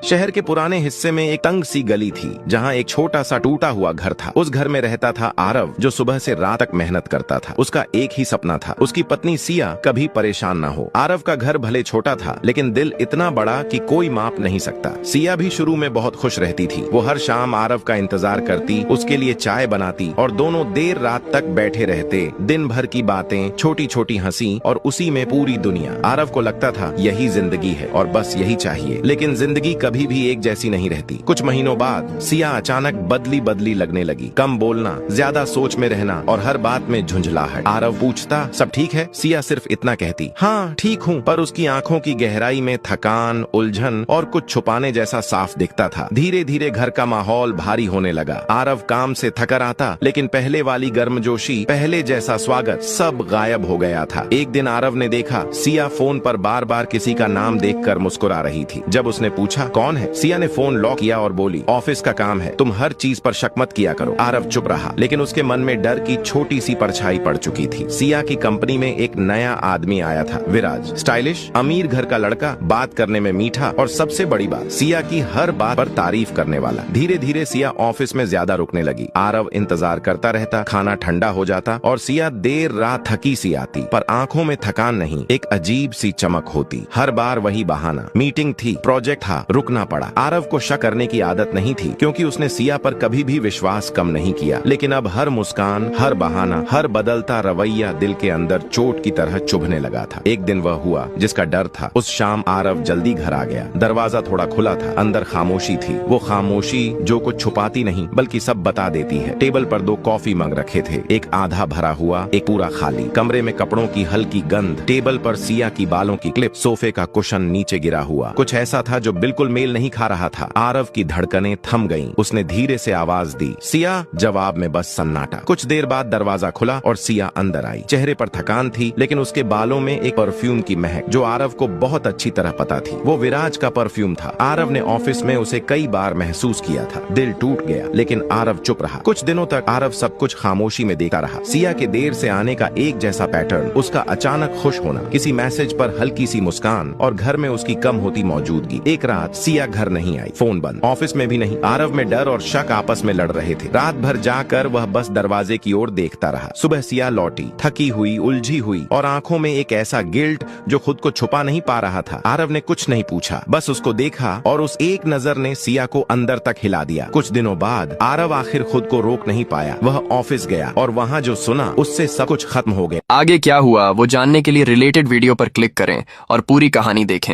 शहर के पुराने हिस्से में एक तंग सी गली थी जहाँ एक छोटा सा टूटा हुआ घर था। उस घर में रहता था आरव, जो सुबह से रात तक मेहनत करता था। उसका एक ही सपना था, उसकी पत्नी सिया कभी परेशान ना हो। आरव का घर भले छोटा था, लेकिन दिल इतना बड़ा कि कोई माप नहीं सकता। सिया भी शुरू में बहुत खुश रहती थी। वो हर शाम आरव का इंतजार करती, उसके लिए चाय बनाती और दोनों देर रात तक बैठे रहते। दिन भर की बातें, छोटी छोटी हंसी और उसी में पूरी दुनिया। आरव को लगता था यही जिंदगी है और बस यही चाहिए। लेकिन जिंदगी कभी भी एक जैसी नहीं रहती। कुछ महीनों बाद सिया अचानक बदली बदली लगने लगी। कम बोलना, ज्यादा सोच में रहना और हर बात में झुंझलाहट। आरव पूछता, सब ठीक है? सिया सिर्फ इतना कहती, हाँ ठीक हूँ, पर उसकी आंखों की गहराई में थकान, उलझन और कुछ छुपाने जैसा साफ दिखता था। धीरे धीरे घर का माहौल भारी होने लगा। आरव काम से थकर आता, लेकिन पहले वाली गर्मजोशी, पहले जैसा स्वागत सब गायब हो गया था। एक दिन आरव ने देखा सिया फोन पर बार बार किसी का नाम देखकर मुस्कुरा रही थी। जब उसने पूछा कौन है, सिया ने फोन लॉक किया और बोली, ऑफिस का काम है, तुम हर चीज पर शक मत किया करो। आरव चुप रहा, लेकिन उसके मन में डर की छोटी सी परछाई पड़ चुकी थी। सिया की कंपनी में एक नया आदमी आया था, विराज। स्टाइलिश, अमीर घर का लड़का, बात करने में मीठा और सबसे बड़ी बात, सिया की हर बात पर तारीफ करने वाला। धीरे धीरे सिया ऑफिस में ज्यादा रुकने लगी। आरव इंतजार करता रहता, खाना ठंडा हो जाता और सिया देर रात थकी सी आती, पर आंखों में थकान नहीं, एक अजीब सी चमक होती। हर बार वही बहाना, मीटिंग थी, प्रोजेक्ट था, रुकना पड़ा। आरव को शक करने की आदत नहीं थी, क्योंकि उसने सिया पर कभी भी विश्वास कम नहीं किया। लेकिन अब हर मुस्कान, हर बहाना, हर बदलता रवैया दिल के अंदर चोट की तरह चुभने लगा था। एक दिन वह हुआ जिसका डर था। उस शाम आरव जल्दी घर आ गया। दरवाजा थोड़ा खुला था, अंदर खामोशी थी। वो खामोशी जो कुछ छुपाती नहीं बल्कि सब बता देती है। टेबल पर 2 कॉफी मग रखे थे, एक आधा भरा हुआ, एक पूरा खाली। कमरे में कपड़ों की हल्की गंध, टेबल पर सिया की बालों की क्लिप, सोफे का कुशन नीचे गिरा हुआ। कुछ ऐसा था जो बिल्कुल मेल नहीं खा रहा था। आरव की धड़कनें थम गईं। उसने धीरे से आवाज दी, सिया। जवाब में बस सन्नाटा। कुछ देर बाद दरवाजा खुला और सिया अंदर आई। चेहरे पर थकान थी, लेकिन उसके बालों में एक परफ्यूम की महक जो आरव को बहुत अच्छी तरह पता थी। वो विराज का परफ्यूम था। आरव ने ऑफिस में उसे कई बार महसूस किया था। दिल टूट गया, लेकिन आरव चुप रहा। कुछ दिनों तक आरव सब कुछ खामोशी में देखता रहा। सिया के देर से आने का एक जैसा पैटर्न, उसका अचानक खुश होना, किसी मैसेज पर हल्की सी मुस्कान और घर में उसकी कम होती मौजूदगी। एक रात सिया घर नहीं आई, फोन बंद, ऑफिस में भी नहीं। आरव में डर और शक आपस में लड़ रहे थे। रात भर जाकर वह बस दरवाजे की ओर देखता रहा। सुबह सिया लौटी, थकी हुई, उलझी हुई और आंखों में एक ऐसा गिल्ट जो खुद को छुपा नहीं पा रहा था। आरव ने कुछ नहीं पूछा, बस उसको देखा और उस एक नजर ने सिया को अंदर तक हिला दिया। कुछ दिनों बाद आरव आखिर खुद को रोक नहीं पाया। वह ऑफिस गया और वहाँ जो सुना उससे सब कुछ खत्म हो गया। आगे क्या हुआ वो जानने के लिए रिलेटेड वीडियो पर क्लिक करें और पूरी कहानी देखें।